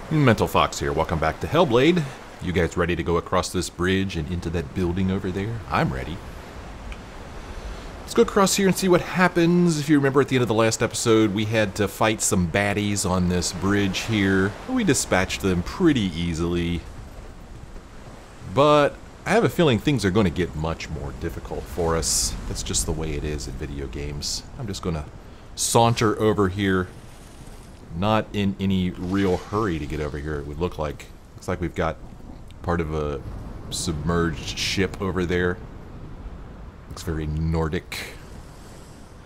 Mental Fox here. Welcome back to Hellblade. You guys ready to go across this bridge and into that building over there? I'm ready. Let's go across here and see what happens. If you remember at the end of the last episode, we had to fight some baddies on this bridge here. We dispatched them pretty easily. But I have a feeling things are going to get much more difficult for us. That's just the way it is in video games. I'm just going to saunter over here. Not in any real hurry to get over here, it would look like. Looks like we've got part of a submerged ship over there. Looks very Nordic.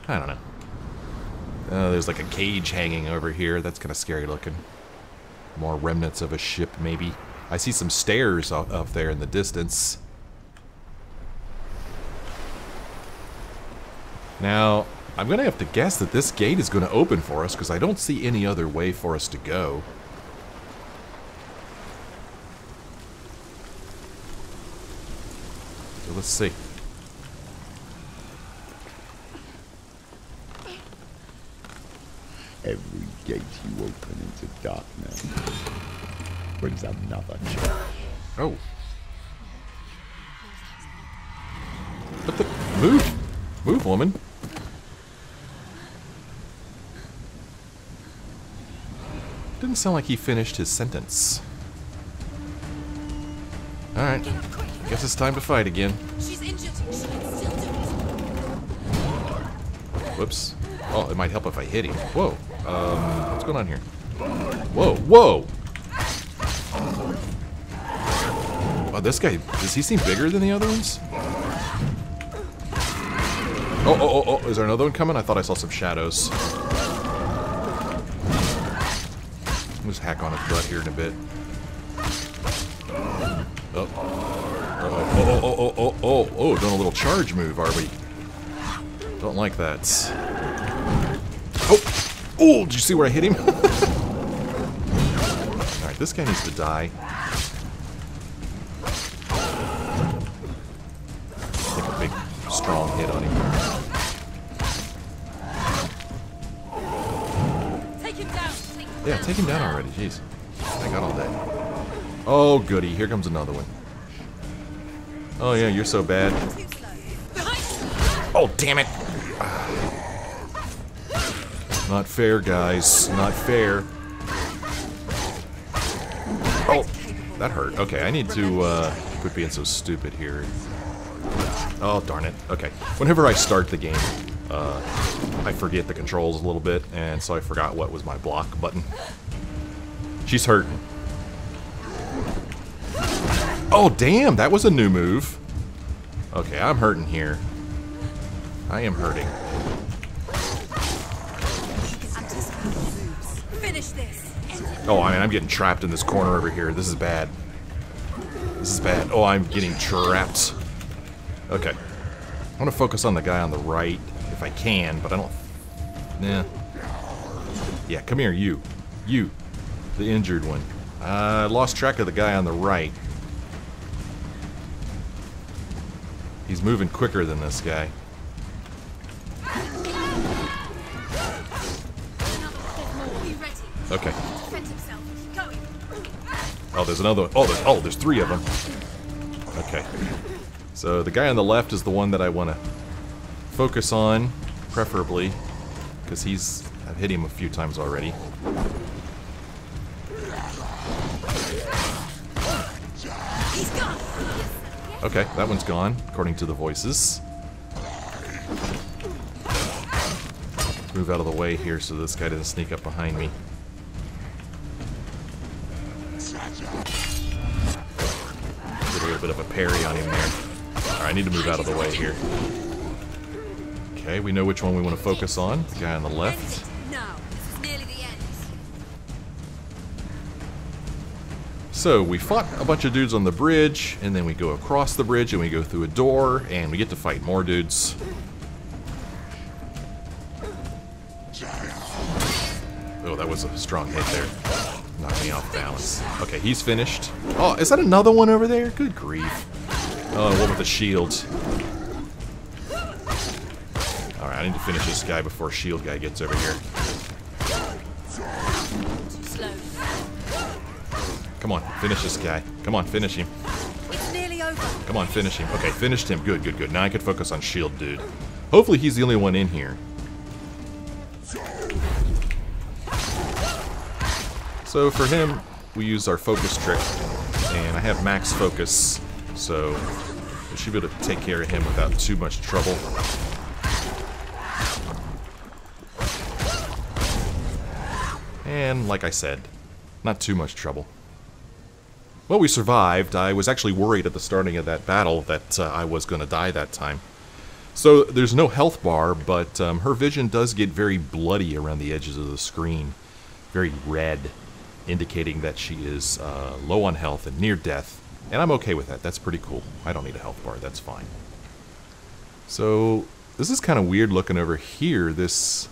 I don't know. There's like a cage hanging over here. That's kind of scary looking. More remnants of a ship, maybe. I see some stairs up there in the distance. Now, I'm going to have to guess that this gate is going to open for us because I don't see any other way for us to go. So let's see. Every gate you open into darkness brings another church. Oh. What the? Move! Move, woman. Didn't sound like he finished his sentence. Alright. Guess it's time to fight again. She's injured. She can still do it. Whoops. Oh, it might help if I hit him. Whoa. What's going on here? Whoa, whoa! Oh, this guy, does he seem bigger than the other ones? Oh, is there another one coming? I thought I saw some shadows. I'll just hack on his butt here in a bit. Oh, doing a little charge move, are we? Don't like that. Oh, did you see where I hit him? Alright, this guy needs to die. Take a big, strong hit on him. Yeah, take him down already, jeez. I got all day. Oh, goody, here comes another one. Oh yeah, you're so bad. Oh, damn it! Not fair, guys. Not fair. Oh, that hurt. Okay, I need to quit being so stupid here. Oh, darn it. Okay, whenever I start the game, I forget the controls a little bit, and so I forgot what was my block button. She's hurting. Oh, damn, that was a new move. Okay, I'm hurting here. I am hurting. Finish this. Oh, I mean, I'm getting trapped in this corner over here. This is bad. This is bad. Oh, I'm getting trapped. Okay. I want to focus on the guy on the right. If I can, but I don't... Nah. Yeah, come here, you. You. The injured one. I lost track of the guy on the right. He's moving quicker than this guy. Okay. Oh, there's another one. Oh, there's three of them. Okay. So the guy on the left is the one that I want to focus on, preferably, because I've hit him a few times already. Okay, that one's gone, according to the voices. Move out of the way here so this guy doesn't sneak up behind me. Get a little bit of a parry on him there. Alright, I need to move out of the way here. Okay, we know which one we want to focus on. The guy on the left. So, we fought a bunch of dudes on the bridge, and then we go across the bridge, and we go through a door, and we get to fight more dudes. Oh, that was a strong hit there. Knocked me off balance. Okay, he's finished. Oh, is that another one over there? Good grief. Oh, one with the shield. Alright, I need to finish this guy before shield guy gets over here. Come on, finish this guy. Come on, finish him. It's nearly over. Come on, finish him. Okay, finished him. Good, good, good. Now I can focus on shield dude. Hopefully he's the only one in here. So for him, we use our focus trick. And I have max focus, so we should be able to take care of him without too much trouble. And like I said, not too much trouble. Well, we survived. I was actually worried at the starting of that battle that I was going to die that time. So there's no health bar, but her vision does get very bloody around the edges of the screen. Very red, indicating that she is low on health and near death. And I'm okay with that. That's pretty cool. I don't need a health bar. That's fine. So this is kind of weird looking over here. This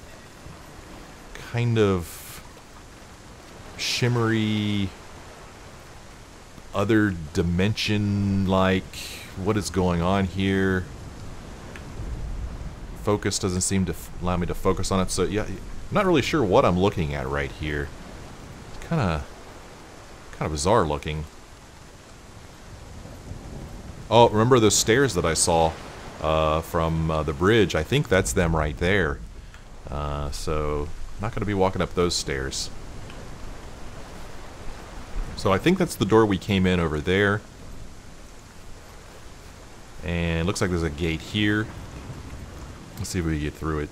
kind of shimmery other dimension, like, what is going on here? Focus doesn't seem to allow me to focus on it, so yeah, I'm not really sure what I'm looking at right here. It's kind of bizarre looking. Oh, remember those stairs that I saw from the bridge? I think that's them right there. So I'm not going to be walking up those stairs. So I think that's the door we came in over there. And it looks like there's a gate here. Let's see if we can get through it.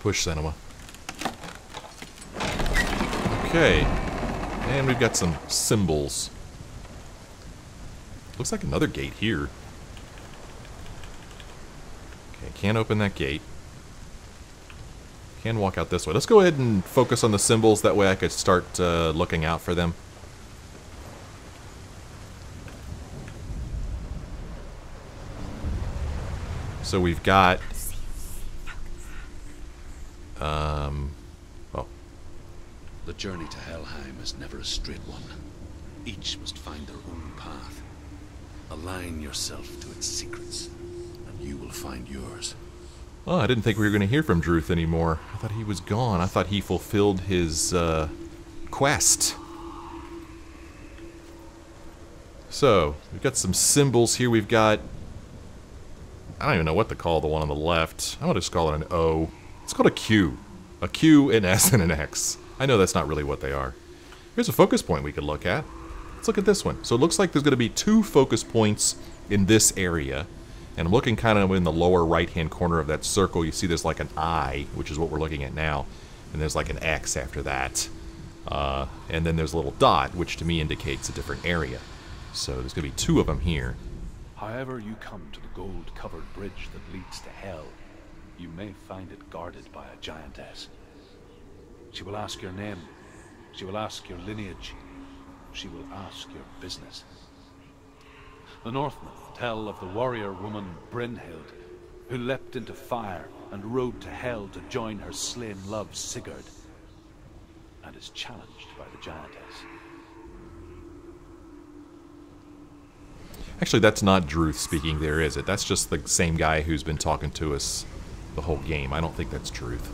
Push Senua. Okay. And we've got some symbols. Looks like another gate here. Okay, can't open that gate. Can walk out this way. Let's go ahead and focus on the symbols. That way I could start looking out for them. So we've got... well... The journey to Helheim is never a straight one. Each must find their own path. Align yourself to its secrets, and you will find yours. Oh, I didn't think we were going to hear from Druth anymore. I thought he was gone. I thought he fulfilled his quest. So, we've got some symbols here. We've got... I don't even know what to call the one on the left. I'm going to just call it an O. It's called a Q. A Q, an S, and an X. I know that's not really what they are. Here's a focus point we could look at. Let's look at this one. So it looks like there's going to be 2 focus points in this area. And I'm looking kind of in the lower right-hand corner of that circle. You see there's like an I, which is what we're looking at now. And there's like an X after that. And then there's a little dot, which to me indicates a different area. So there's going to be 2 of them here. However you come to the gold-covered bridge that leads to Hell, you may find it guarded by a giantess. She will ask your name. She will ask your lineage. She will ask your business. The Northmen tell of the warrior woman Brynhild, who leapt into fire and rode to Hell to join her slain love Sigurd, and is challenged by the giantess. Actually, that's not Druth speaking there, is it? That's just the same guy who's been talking to us the whole game. I don't think that's Druth.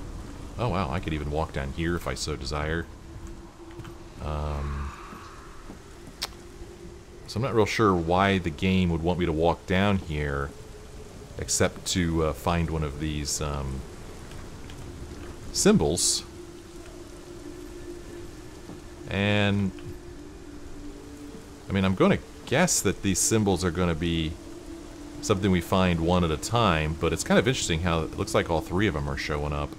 Oh, wow, I could even walk down here if I so desire. So I'm not real sure why the game would want me to walk down here, except to find one of these symbols. And, I mean, I'm going to guess that these symbols are going to be something we find one at a time, but it's kind of interesting how it looks like all 3 of them are showing up.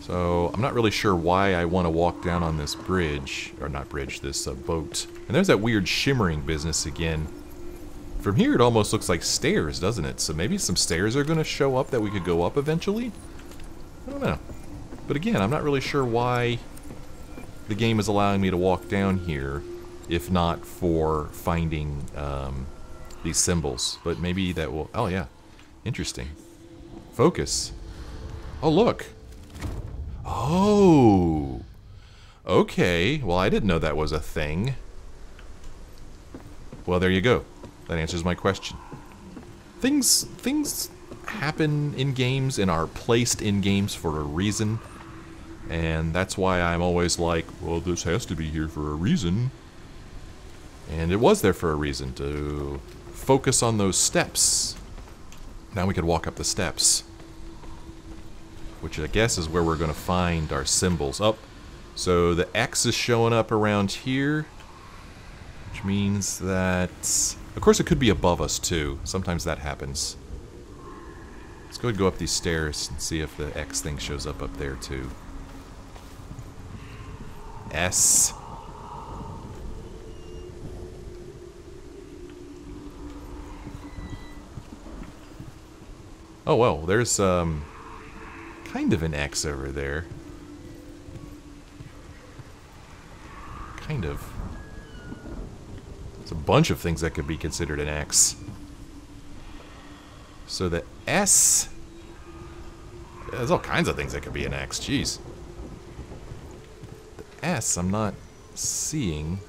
So I'm not really sure why I want to walk down on this bridge, or not bridge, this boat. And there's that weird shimmering business again. From here it almost looks like stairs, doesn't it? So maybe some stairs are going to show up that we could go up eventually? I don't know. But again, I'm not really sure why the game is allowing me to walk down here, if not for finding these symbols. But maybe that will... Oh, yeah. Interesting. Focus. Oh, look. Oh. Okay. Well, I didn't know that was a thing. Well, there you go. That answers my question. Things happen in games and are placed in games for a reason. And that's why I'm always like, well, this has to be here for a reason. And it was there for a reason, to focus on those steps. Now we could walk up the steps. Which I guess is where we're going to find our symbols. Oh, so the X is showing up around here. Which means that... Of course it could be above us too. Sometimes that happens. Let's go ahead and go up these stairs and see if the X thing shows up there too. S. Oh well, there's kind of an X over there. Kind of. There's a bunch of things that could be considered an X. So the S... There's all kinds of things that could be an X, jeez. The S I'm not seeing.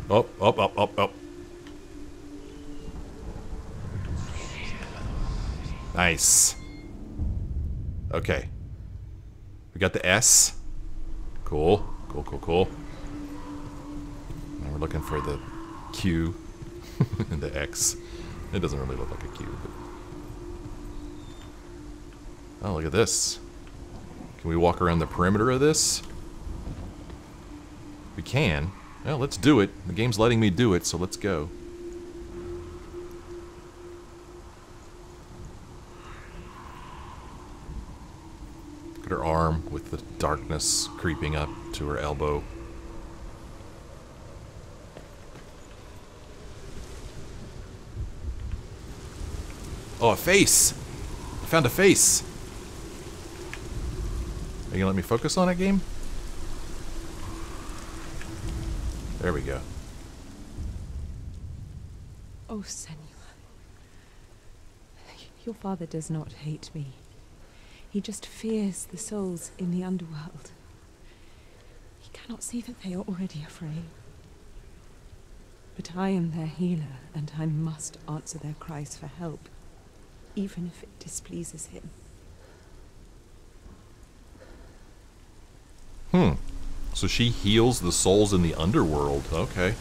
Up, up, up, up, up. Nice. Okay. We got the S. Cool. Cool, cool, cool. Now we're looking for the Q and the X. It doesn't really look like a Q, but... Oh, look at this. Can we walk around the perimeter of this? We can. Well, let's do it. The game's letting me do it, so let's go. Look at her arm with the darkness creeping up to her elbow. Oh, a face! I found a face! Are you gonna let me focus on it, game? There we go. Oh, Senua. Your father does not hate me. He just fears the souls in the underworld. He cannot see that they are already afraid. But I am their healer, and I must answer their cries for help, even if it displeases him. So she heals the souls in the underworld. Okay.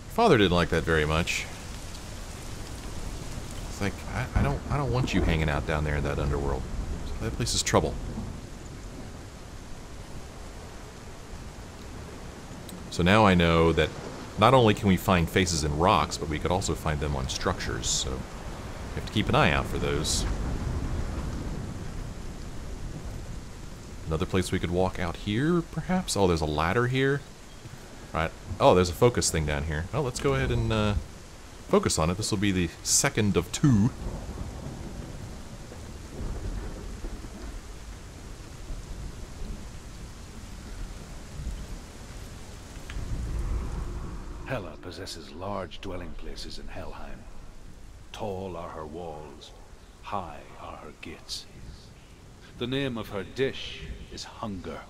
Father didn't like that very much. It's like, I don't want you hanging out down there in that underworld. That place is trouble. So now I know that not only can we find faces in rocks, but we could also find them on structures. So we have to keep an eye out for those. Another place we could walk out here, perhaps? Oh, there's a ladder here. Right. Oh, there's a focus thing down here. Oh, let's go ahead and focus on it. This will be the second of two. Hela possesses large dwelling places in Helheim. Tall are her walls, high are her gates. The name of her dish is hunger.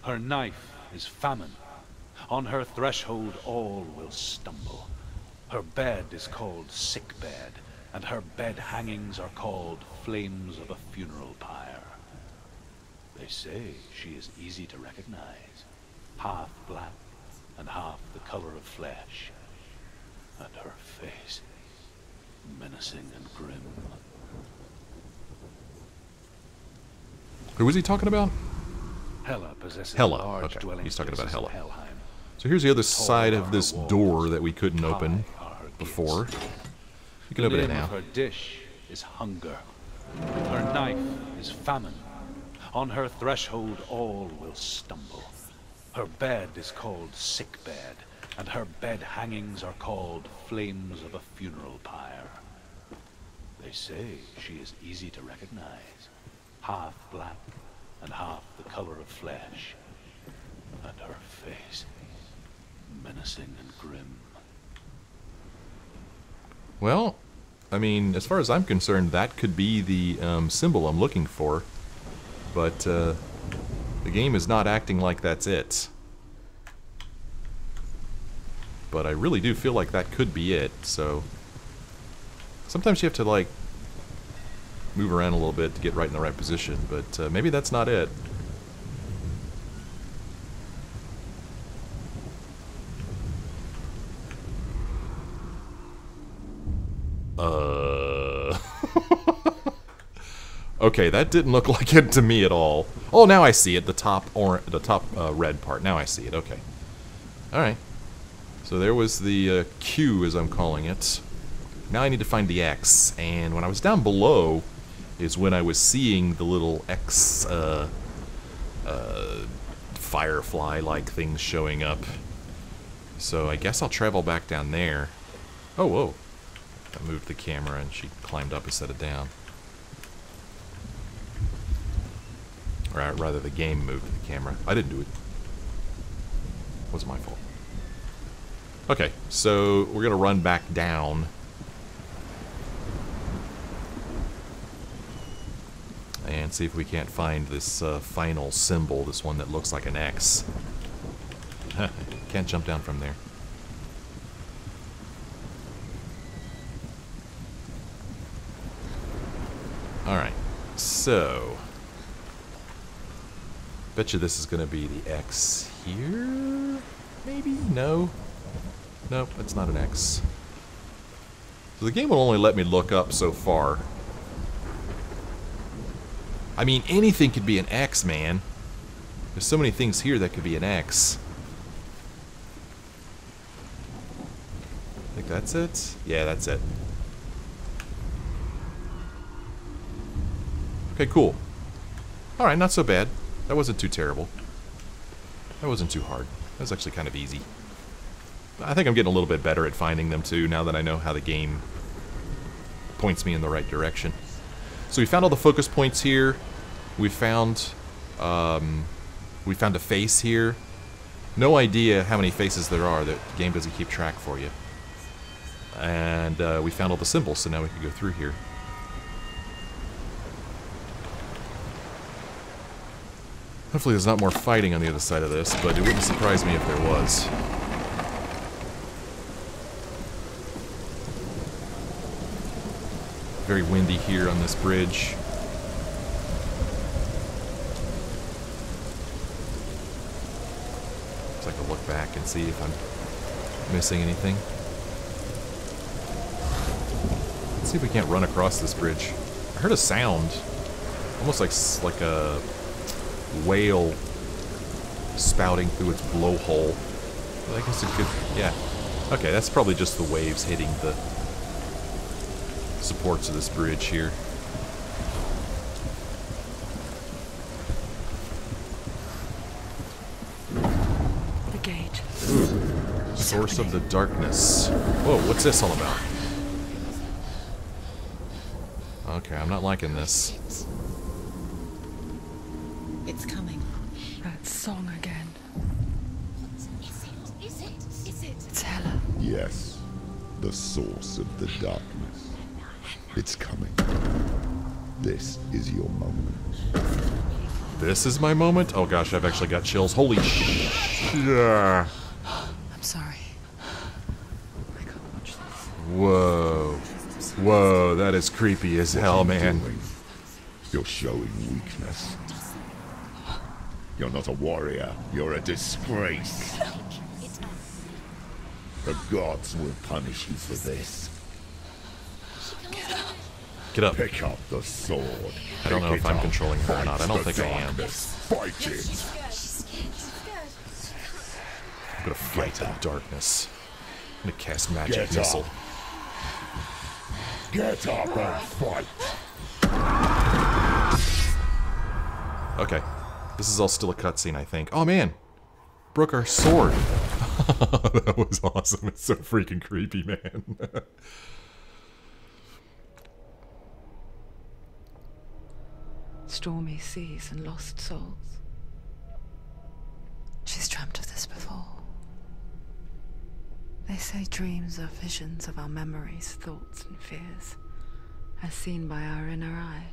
Her knife is famine. On her threshold all will stumble. Her bed is called sick bed, and her bed hangings are called flames of a funeral pyre. They say she is easy to recognize, half black and half the color of flesh, and her face menacing and grim. Who was he talking about? Hela possesses Hela. large Okay, dwelling he's talking about places in Hela. Helheim. So here's the other side of this door that we couldn't open High are her before. gates. You can open it The name now. of her dish is hunger. Her knife is famine. On her threshold all will stumble. Her bed is called sick bed, and her bed hangings are called flames of a funeral pyre. They say she is easy to recognize, half black and half the color of flesh, and her face menacing and grim. Well, I mean, as far as I'm concerned, that could be the symbol I'm looking for. But the game is not acting like that's it. but I really do feel like that could be it, so... Sometimes you have to, like, move around a little bit to get right in the right position, but maybe that's not it. Okay, that didn't look like it to me at all. Oh, now I see it. The top red part. Now I see it. Okay. All right. So there was the Q, as I'm calling it. Now I need to find the X. And when I was down below, is when I was seeing the little X firefly-like things showing up. So I guess I'll travel back down there. Oh, whoa. I moved the camera and she climbed up instead of down. Or rather, the game moved the camera. I didn't do it. It wasn't my fault. Okay, so we're going to run back down. And see if we can't find this final symbol, this one that looks like an X. Can't jump down from there. Alright, so... Bet you this is going to be the X here? Maybe? No? Nope, it's not an X. So the game will only let me look up so far. I mean, anything could be an X, man. There's so many things here that could be an X. I think that's it? Yeah, that's it. Okay, cool. Alright, not so bad. That wasn't too terrible. That wasn't too hard. That was actually kind of easy. I think I'm getting a little bit better at finding them too, now that I know how the game points me in the right direction. So we found all the focus points here. We found a face here. No idea how many faces there are. The game doesn't keep track for you. And we found all the symbols, so now we can go through here. Hopefully there's not more fighting on the other side of this, but it wouldn't surprise me if there was. Very windy here on this bridge. Looks like I'll look back and see if I'm missing anything. Let's see if we can't run across this bridge. I heard a sound, almost like a whale spouting through its blowhole. I guess it could, yeah. Okay, that's probably just the waves hitting the supports of this bridge here. The gate. Source of the darkness. Whoa, what's this all about? Okay, I'm not liking this. It's coming. That song again. Is it? It's Hela. Yes, the source of the darkness. It's coming. This is your moment. This is my moment? Oh gosh, I've actually got chills. Holy shit. I'm sorry. I can't watch this. Whoa. Whoa, that is creepy as hell, man. You're showing weakness. You're not a warrior. You're a disgrace. The gods will punish you for this. Get up. Pick up the sword. I don't know if I'm controlling her or not. I don't think I am. Fight it. I'm gonna fight the darkness. I'm gonna cast magic Get missile. up. Get up and fight. Okay. This is all still a cutscene, I think. Oh man! Broke our sword. That was awesome. It's so freaking creepy, man. Stormy seas and lost souls. She's dreamt of this before. They say dreams are visions of our memories, thoughts and fears, as seen by our inner eye.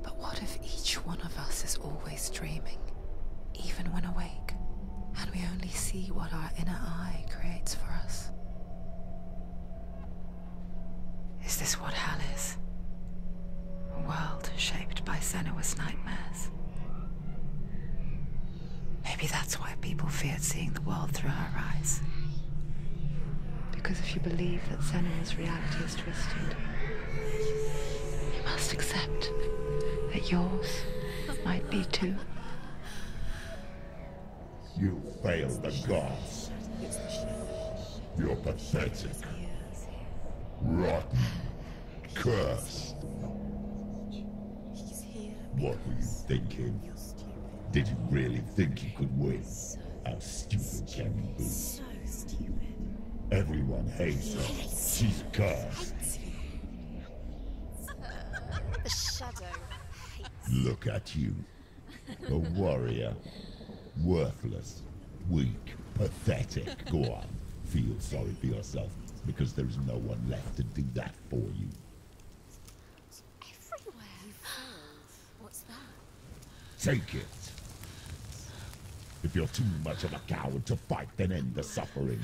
But what if each one of us is always dreaming, even when awake? And we only see what our inner eye creates for us. Is this what hell is? A world shaped by Senua's nightmares. Maybe that's why people feared seeing the world through her eyes. Because if you believe that Senua's reality is twisted, you must accept that yours might be too. You failed the gods. You're pathetic. Rotten. Cursed. What were you thinking? Did you really think you could win? How stupid can you be? So stupid. Everyone hates her. She's cursed. The shadow hates. Look at you. A warrior. Worthless. Weak. Pathetic. Go on. Feel sorry for yourself, because there is no one left to do that for you. Everywhere. You failed. What's that? Take it. If you're too much of a coward to fight, then end the suffering.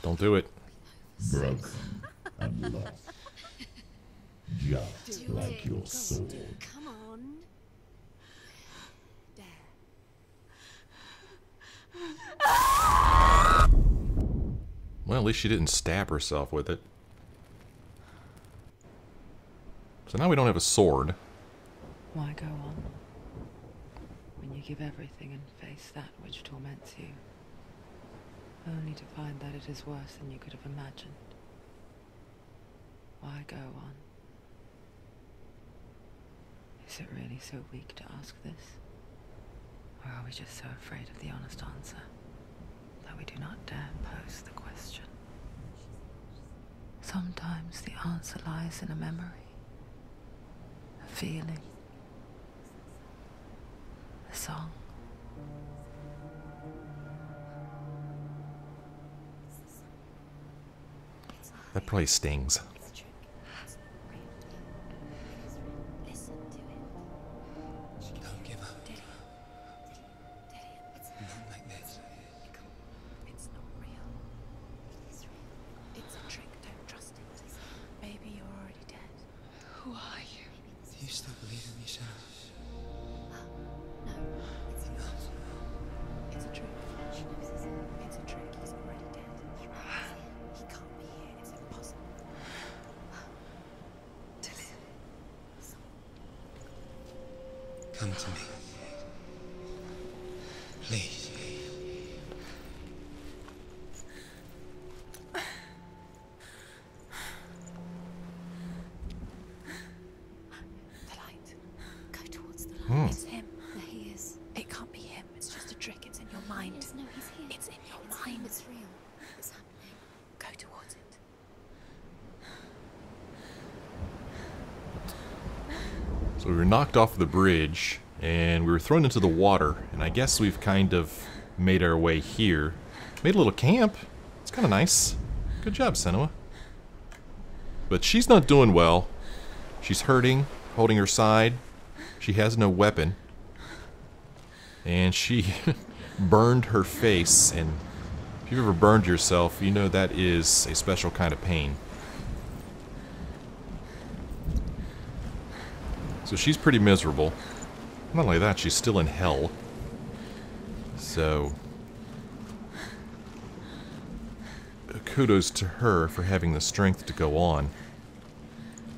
Don't do it. Broken and lost. Just like your sword. Come on. There. Well, at least she didn't stab herself with it. So now we don't have a sword. Why go on when you give everything and face that which torments you, only to find that it is worse than you could have imagined? Why go on? Is it really so weak to ask this? Or are we just so afraid of the honest answer that we do not dare pose the question? Sometimes the answer lies in a memory, a feeling, a song. That probably stings. Don't give up. Not like this. It's not real. It is real. It's a trick. Don't trust it. Maybe you're already dead. Who are you? Do you still believe in yourself? No, it's not. It's a trick. It's a trick. He's already dead. He can't be here. It's impossible. Come to me. Please. The light. Go towards the light. It's him. There he is. It can't be him. It's just a trick. It's in your mind. No, he's here. It's in your mind. It's real. It's happening. Go towards it. So we were knocked off the bridge, and we were thrown into the water, and I guess we've kind of made our way here. Made a little camp. It's kind of nice. Good job, Senua. But she's not doing well. She's hurting, holding her side. She has no weapon. And she burned her face, and if you've ever burned yourself, you know that is a special kind of pain. So she's pretty miserable. Not only that, she's still in hell. So kudos to her for having the strength to go on.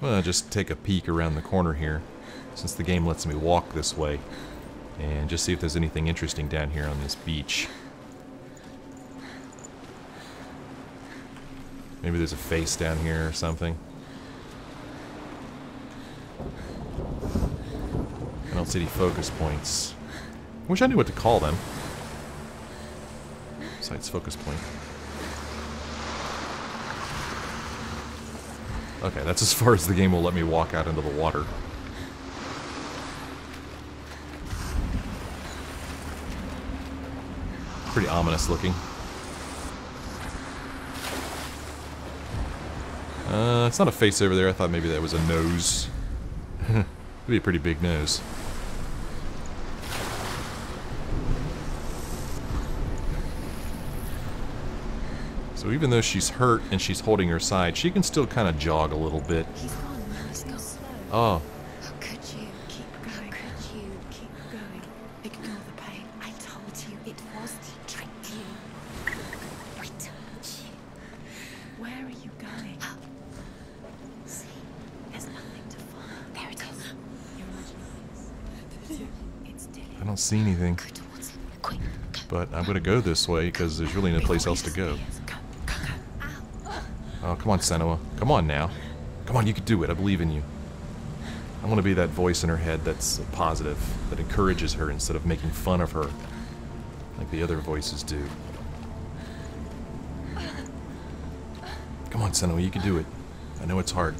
Well, I'll just take a peek around the corner here, since the game lets me walk this way, and just see if there's anything interesting down here on this beach. Maybe there's a face down here or something. I don't see any focus points. Wish I knew what to call them. Besides focus point. Okay, that's as far as the game will let me walk out into the water. Pretty ominous looking. It's not a face over there. I thought maybe that was a nose. It'd be a pretty big nose. So even though she's hurt and she's holding her side, she can still kind of jog a little bit. He's gone. He's gone. Oh, How could you keep going? How could you keep going? Ignore the pain. I told you it was. He tricked you. I told you. Where are you going? Oh. See, there's nothing to follow. There it is. You're imagining things. It's Dillian. I don't see anything. Go towards it. Quick, go. But I'm going to go this way because there's really no place Before else he to go. disappears. Go, go, go. Ow. Oh, come on, Senua. Come on now. Come on, you can do it. I believe in you. I want to be that voice in her head that's positive, that encourages her instead of making fun of her like the other voices do. Come on, Senua, you can do it. I know it's hard.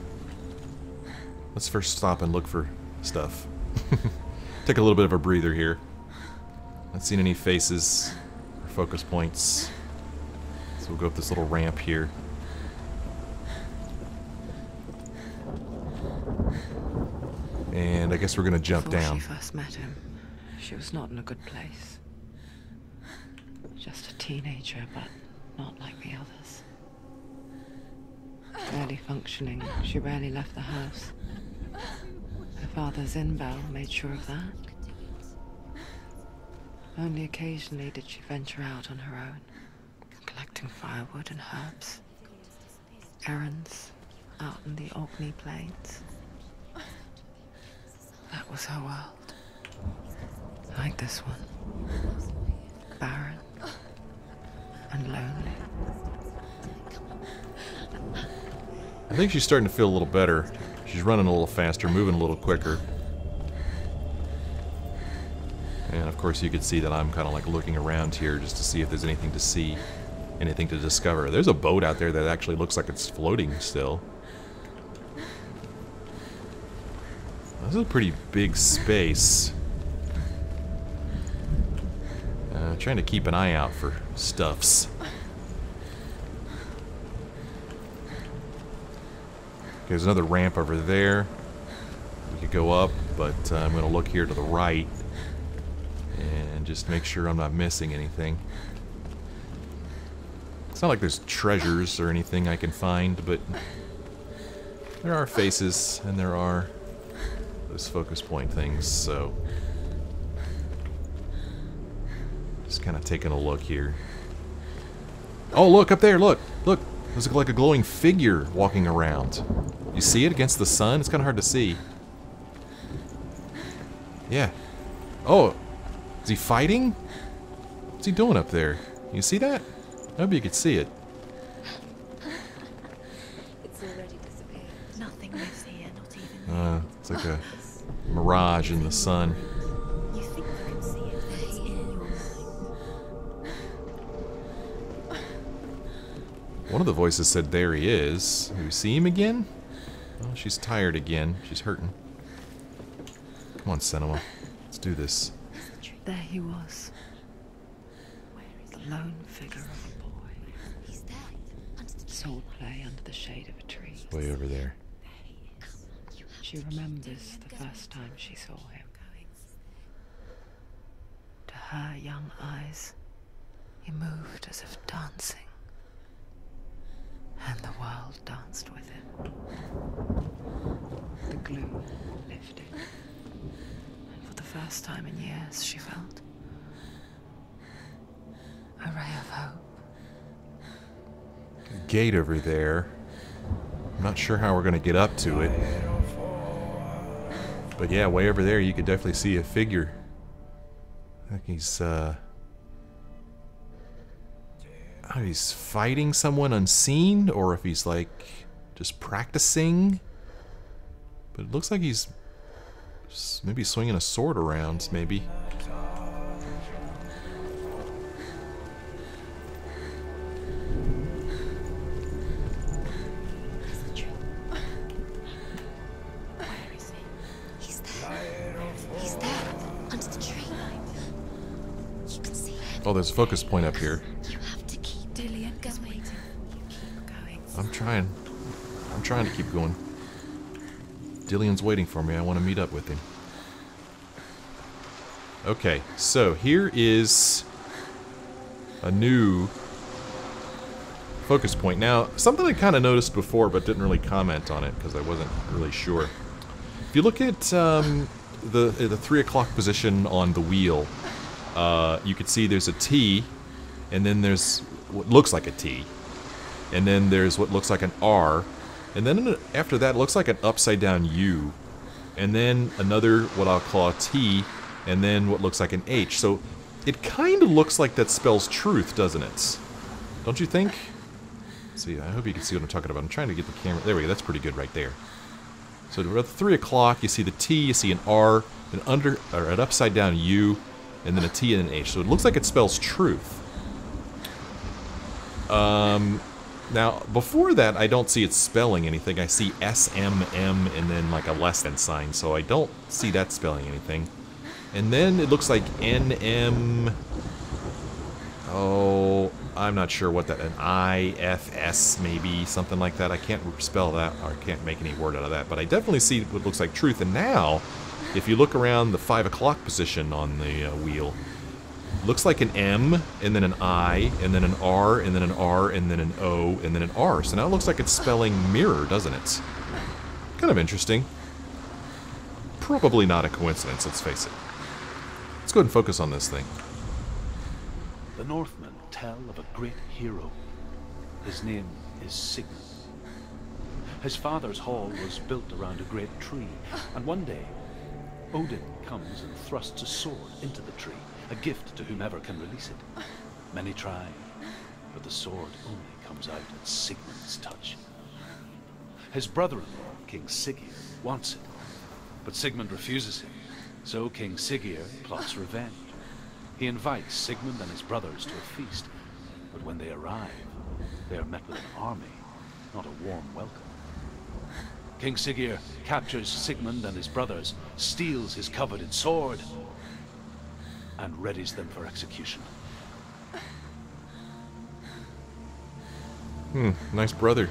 Let's first stop and look for stuff. Take a little bit of a breather here. Not seeing any faces or focus points. So we'll go up this little ramp here. And I guess we're gonna jump Before down. she first met him, she was not in a good place. Just a teenager, but not like the others. Barely functioning, she rarely left the house. Her father's in-bell made sure of that. Only occasionally did she venture out on her own, collecting firewood and herbs. Errands out in the Orkney Plains. That was her world. Like this one. Barren and lonely. I think she's starting to feel a little better. She's running a little faster, moving a little quicker. And of course you can see that I'm kind of like looking around here just to see if there's anything to see, anything to discover. There's a boat out there that actually looks like it's floating still. This is a pretty big space. Trying to keep an eye out for stuffs. There's another ramp over there. We could go up, but I'm going to look here to the right and just make sure I'm not missing anything. It's not like there's treasures or anything I can find, but there are faces and there are those focus point things, so just kind of taking a look here. Oh, look up there, look, there's like a glowing figure walking around. You see it against the sun? It's kind of hard to see. Yeah. Oh, is he fighting? What's he doing up there? You see that? I hope you could see it. It's already disappeared. Nothing lives here, not even It's like a mirage in the sun. you think you can see it, but it's in your mind. One of the voices said, there he is. Do we see him again? Oh, she's tired again. She's hurting. Come on, Senua. Let's do this. There he was. The lone figure of a boy. He's there. Under the tree. Sword play under the shade of a tree. Way over there. There he is. You have She remembers the first time she saw him. To her young eyes, he moved as if dancing. And the world danced with him. The gloom lifted. And for the first time in years, she felt a ray of hope. Gate over there. I'm not sure how we're going to get up to it. But yeah, way over there you could definitely see a figure. I think he's fighting someone unseen, or if he's like just practicing. But it looks like he's maybe swinging a sword around, maybe. Where is he? He's there. He's there. Under the tree. You can see him. Oh, there's a focus point up here. You have to keep Dillian going. You keep going. I'm trying to keep going. Dillian's waiting for me. I want to meet up with him. Okay, so here is a new focus point. Now, something I kind of noticed before but didn't really comment on it because I wasn't really sure. If you look at the 3 o'clock position on the wheel, you can see there's a T, and then there's what looks like a T, and then there's what looks like an R, and then after that it looks like an upside down U, and then another what I'll call a T, and then what looks like an H. So it kind of looks like that spells truth, doesn't it? Don't you think? See, I hope you can see what I'm talking about. I'm trying to get the camera. There we go. That's pretty good right there. So at 3 o'clock, you see the T, you see an R, an upside down U, and then a T and an H. So it looks like it spells truth. Now, before that, I don't see it spelling anything. I see S, M, M, and then like a less than sign. So I don't see that spelling anything. And then it looks like N, M... Oh, I'm not sure what that... An I, F, S, maybe, something like that. I can't spell that, or I can't make any word out of that. But I definitely see what looks like truth. And now, if you look around the 5 o'clock position on the wheel, it looks like an M, and then an I, and then an R, and then an R, and then an O, and then an R. So now it looks like it's spelling mirror, doesn't it? Kind of interesting. Probably not a coincidence, let's face it. Let's go ahead and focus on this thing. The Northmen tell of a great hero. His name is Sigmund. His father's hall was built around a great tree, and one day, Odin comes and thrusts a sword into the tree, a gift to whomever can release it. Many try, but the sword only comes out at Sigmund's touch. His brother-in-law, King Siggeir, wants it, but Sigmund refuses him, so King Siggeir plots revenge. He invites Sigmund and his brothers to a feast, but when they arrive, they are met with an army, not a warm welcome. King Siggeir captures Sigmund and his brothers, steals his coveted sword, and readies them for execution. Nice brother.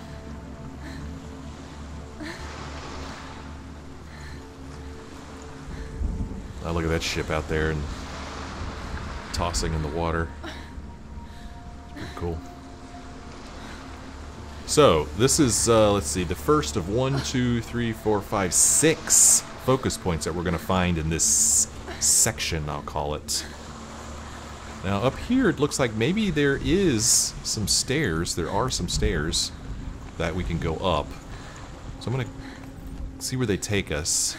Oh, look at that ship out there and tossing in the water. Pretty cool. So, this is, let's see, the first of 1, 2, 3, 4, 5, 6 focus points that we're going to find in this section, I'll call it. Now, up here, it looks like maybe there is some stairs. There are some stairs that we can go up. So I'm going to see where they take us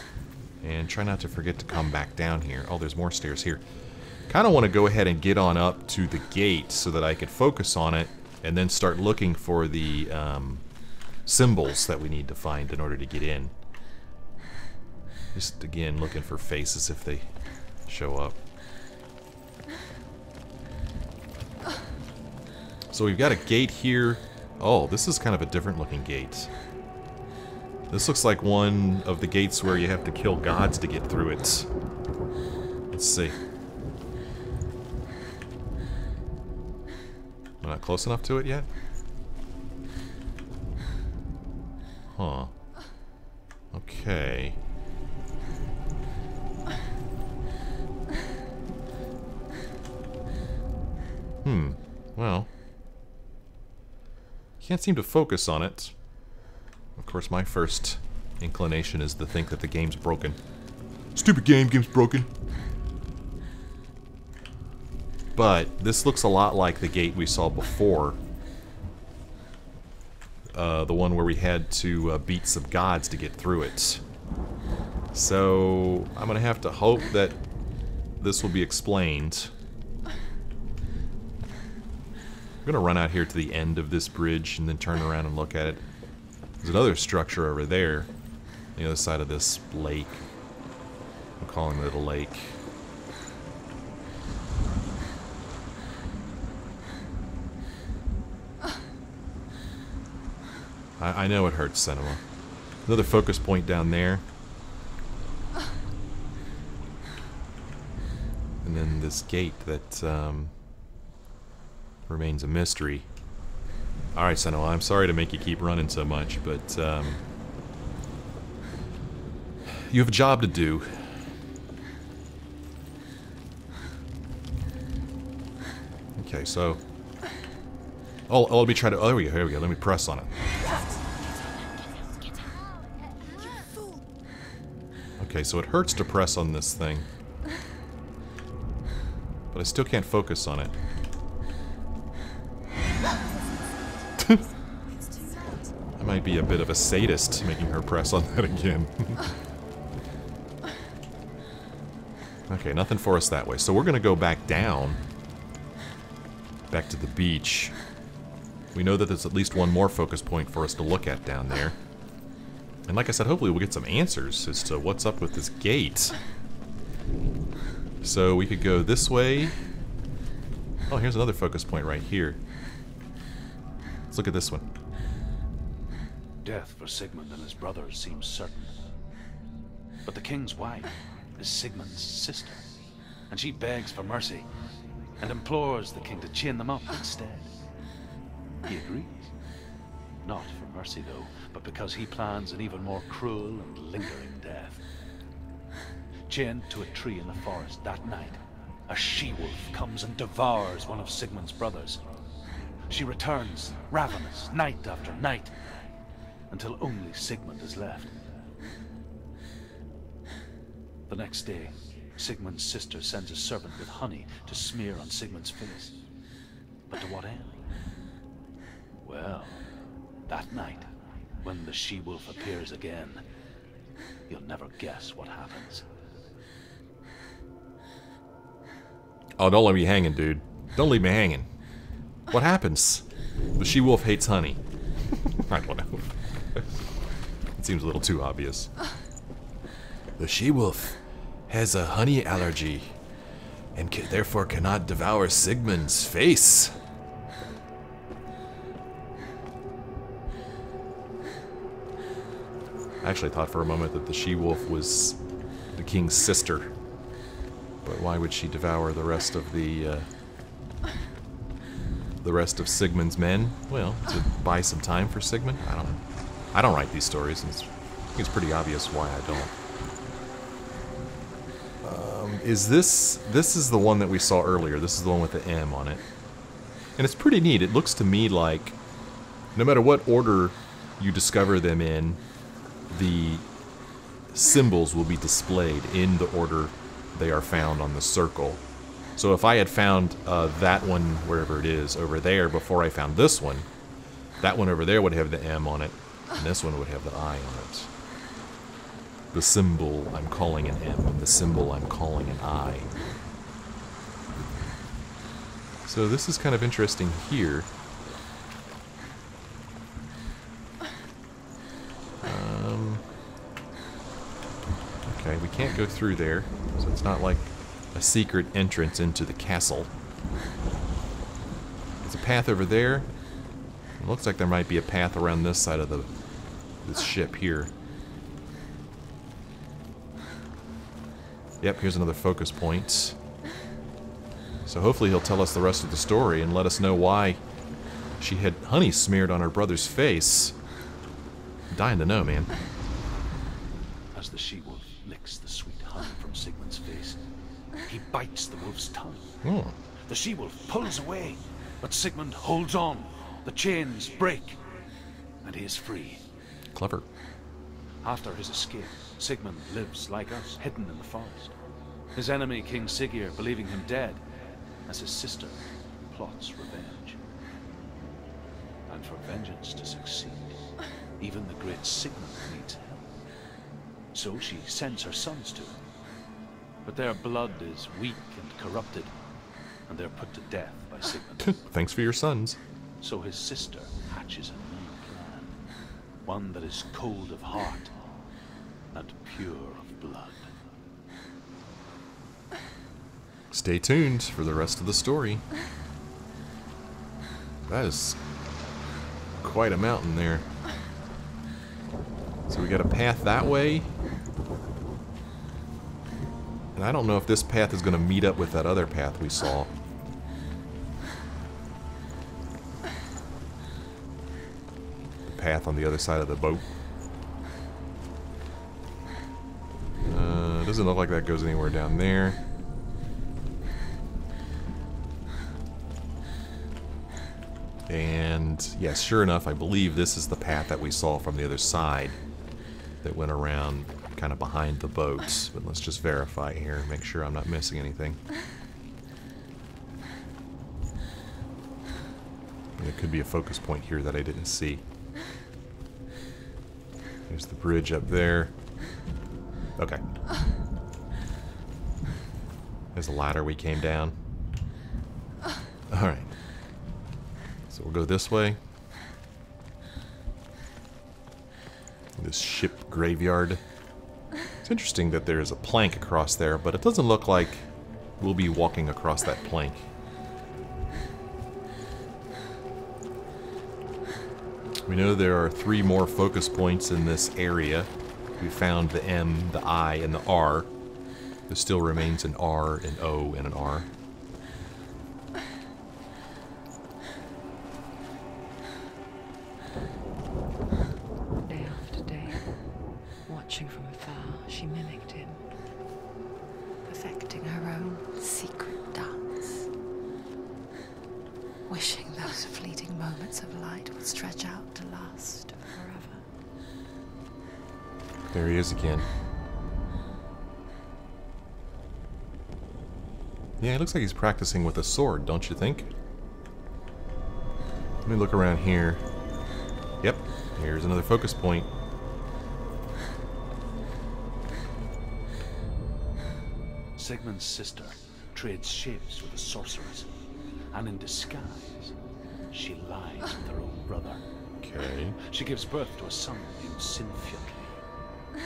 and try not to forget to come back down here. Oh, there's more stairs here. Kind of want to go ahead and get on up to the gate so that I could focus on it and then start looking for the symbols that we need to find in order to get in. Just, again, looking for faces if they show up. So we've got a gate here. Oh, this is kind of a different looking gate. This looks like one of the gates where you have to kill gods to get through it. Let's see. Am I not close enough to it yet? Huh. Okay. Well. Can't seem to focus on it. Of course, my first inclination is to think that the game's broken. Stupid game's broken. But this looks a lot like the gate we saw before. The one where we had to beat some gods to get through it. So I'm gonna have to hope that this will be explained. I'm gonna run out here to the end of this bridge and then turn around and look at it. There's another structure over there, on the other side of this lake. I'm calling it a lake. I know it hurts, Senua. Another focus point down there. And then this gate that remains a mystery. Alright, Senua, I'm sorry to make you keep running so much, but you have a job to do. Okay, so Oh, let me try to... Oh, there we go, here we go. Let me press on it. Okay, so it hurts to press on this thing. But I still can't focus on it. I might be a bit of a sadist making her press on that again. Okay, nothing for us that way. So we're gonna go back down. Back to the beach. We know that there's at least one more focus point for us to look at down there. And like I said, hopefully we'll get some answers as to what's up with this gate. So we could go this way. Oh, here's another focus point right here. Let's look at this one. Death for Sigmund and his brothers seems certain. But the king's wife is Sigmund's sister, and she begs for mercy and implores the king to chain them up instead. He agrees. Not for mercy, though, but because he plans an even more cruel and lingering death. Chained to a tree in the forest that night, a she-wolf comes and devours one of Sigmund's brothers. She returns, ravenous, night after night, until only Sigmund is left. The next day, Sigmund's sister sends a servant with honey to smear on Sigmund's face. But to what end? Well, that night, when the she-wolf appears again, you'll never guess what happens. Oh, don't let me hanging, dude. Don't leave me hanging. What happens? The she-wolf hates honey. I don't know. It seems a little too obvious. The she-wolf has a honey allergy and therefore cannot devour Sigmund's face. I actually thought for a moment that the she-wolf was the king's sister. But why would she devour the rest of Sigmund's men? Well, to buy some time for Sigmund? I don't know. I don't write these stories, and it's pretty obvious why I don't. This is the one that we saw earlier. This is the one with the M on it. And it's pretty neat. It looks to me like no matter what order you discover them in, the symbols will be displayed in the order they are found on the circle. So if I had found that one, wherever it is, over there before I found this one, that one over there would have the M on it, and this one would have the I on it. The symbol I'm calling an M, and the symbol I'm calling an I. So this is kind of interesting here. Okay, we can't go through there, so it's not like a secret entrance into the castle. There's a path over there. It looks like there might be a path around this side of this ship here. Yep, here's another focus point. So hopefully he'll tell us the rest of the story and let us know why she had honey smeared on her brother's face. I'm dying to know, man. As the she-wolf licks the sweet honey from Sigmund's face, he bites the wolf's tongue. Oh. The she-wolf pulls away, but Sigmund holds on. The chains break, and he is free. Clever. After his escape, Sigmund lives like us, hidden in the forest. His enemy, King Siggeir, believing him dead, as his sister plots revenge. And for vengeance to succeed, even the great Sigmund needs help. So she sends her sons to him. But their blood is weak and corrupted, and they're put to death by Sigmund. Thanks for your sons. So his sister hatches a new plan, one that is cold of heart and pure of blood. Stay tuned for the rest of the story. That is quite a mountain there. So we got a path that way. And I don't know if this path is going to meet up with that other path we saw. The path on the other side of the boat. Doesn't look like that goes anywhere down there. And yes, sure enough, I believe this is the path that we saw from the other side that went around kind of behind the boats. But let's just verify here, make sure I'm not missing anything. There could be a focus point here that I didn't see. There's the bridge up there. Okay. There's a ladder we came down. Alright. So we'll go this way. This ship graveyard. It's interesting that there's a plank across there, but it doesn't look like we'll be walking across that plank. We know there are 3 more focus points in this area. We found the M, the I, and the R. There still remains an R, an O, and an R. Day after day, watching from afar, she mimicked him, perfecting her own secret dance, wishing those fleeting moments of light would stretch out to last forever. There he is again. Yeah, it looks like he's practicing with a sword, don't you think? Let me look around here. Yep, here's another focus point. Sigmund's sister trades shapes with a sorceress, and in disguise, she lies with her own brother. Okay. She gives birth to a son named Sinfjotli.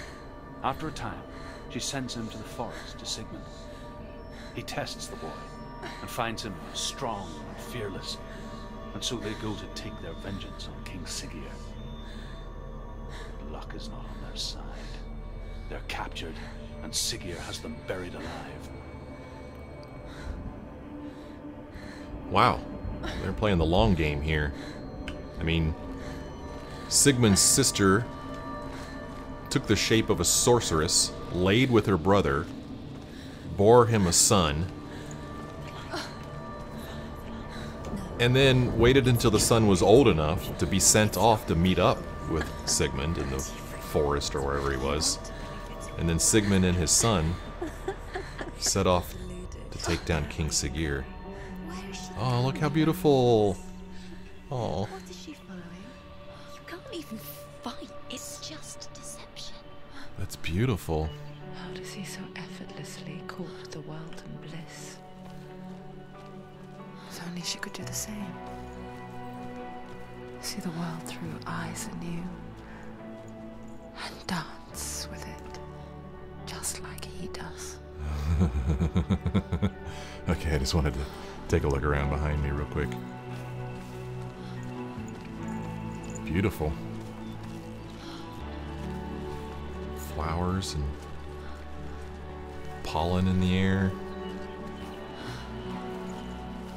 After a time, she sends him to the forest to Sigmund. He tests the boy and finds him strong and fearless, and so they go to take their vengeance on King Siggeir. But luck is not on their side. They're captured, and Siggeir has them buried alive. Wow, they're playing the long game here. I mean, Sigmund's sister took the shape of a sorceress, laid with her brother, bore him a son, and then waited until the son was old enough to be sent off to meet up with Sigmund in the forest or wherever he was. And then Sigmund and his son set off to take down King Siggeir. Oh, look how beautiful. Oh. What is she following? You can't even fight. It's just deception. That's beautiful. How does he so effortlessly court the world and bliss? If only she could do the same. See the world through eyes anew. And dance with it. Just like he does. Okay, I just wanted to take a look around behind me real quick. Beautiful. Flowers and pollen in the air.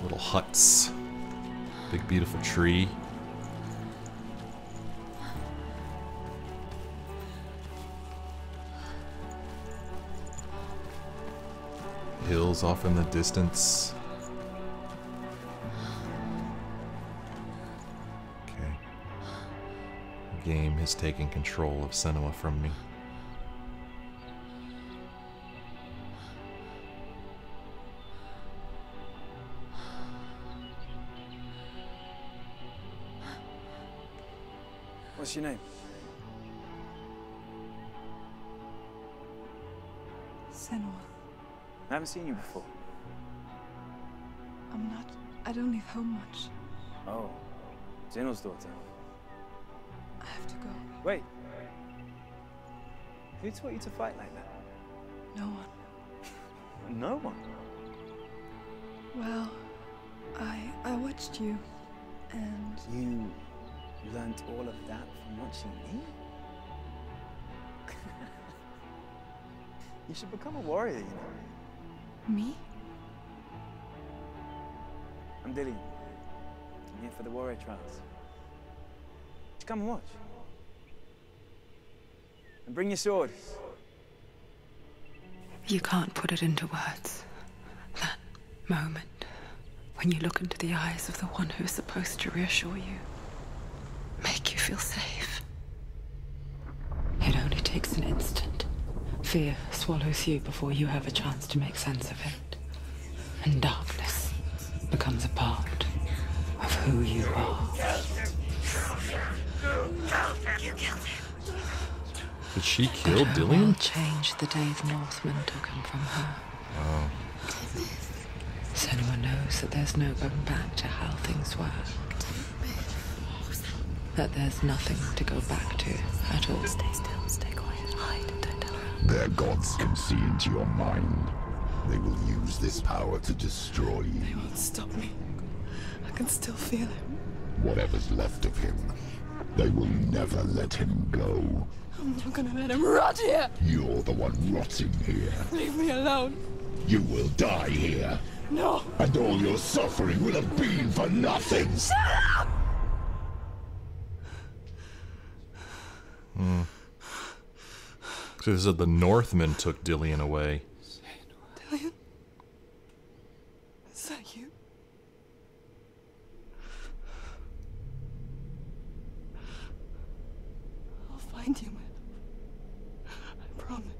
Little huts. Big beautiful tree. Hills off in the distance. Okay. The game has taken control of Senua from me. What's your name? Senua. I haven't seen you before. I don't leave home much. Oh, Zeno's daughter. I have to go. Wait. Who taught you to fight like that? No one. No one? Well, I watched you, and You learnt all of that from watching me? You should become a warrior, you know. me? I'm Dillian. I'm here for the warrior trials. Just come and watch. And bring your sword. You can't put it into words. That moment. When you look into the eyes of the one who is supposed to reassure you, make you feel safe. It only takes an instant. Fear swallows you before you have a chance to make sense of it. And darkness becomes a part of who you are. You killed him. Did she kill But her Dillian? world changed the day the Northmen took him from her. Oh. Senua knows that there's no going back to how things were. That there's nothing to go back to at all. Stay still, stay quiet, hide, don't tell her. Their gods can see into your mind. They will use this power to destroy you. They won't stop me. I can still feel him. Whatever's left of him, they will never let him go. I'm not gonna let him rot here. You're the one rotting here. Leave me alone. You will die here. No. And all your suffering will have been for nothing. Shut up! So this is the Northmen took Dillian away. Dillian? Is that you? I'll find you, my love. I promise.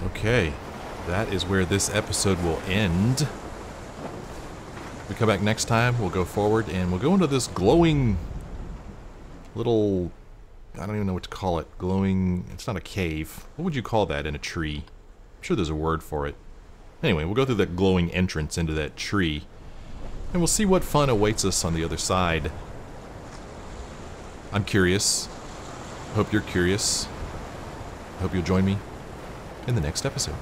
Okay, that is where this episode will end. We come back next time, we'll go forward, and we'll go into this glowing little... I don't even know what to call it. Glowing... It's not a cave. What would you call that in a tree? I'm sure there's a word for it. Anyway, we'll go through that glowing entrance into that tree, and we'll see what fun awaits us on the other side. I'm curious. Hope you're curious. Hope you'll join me in the next episode.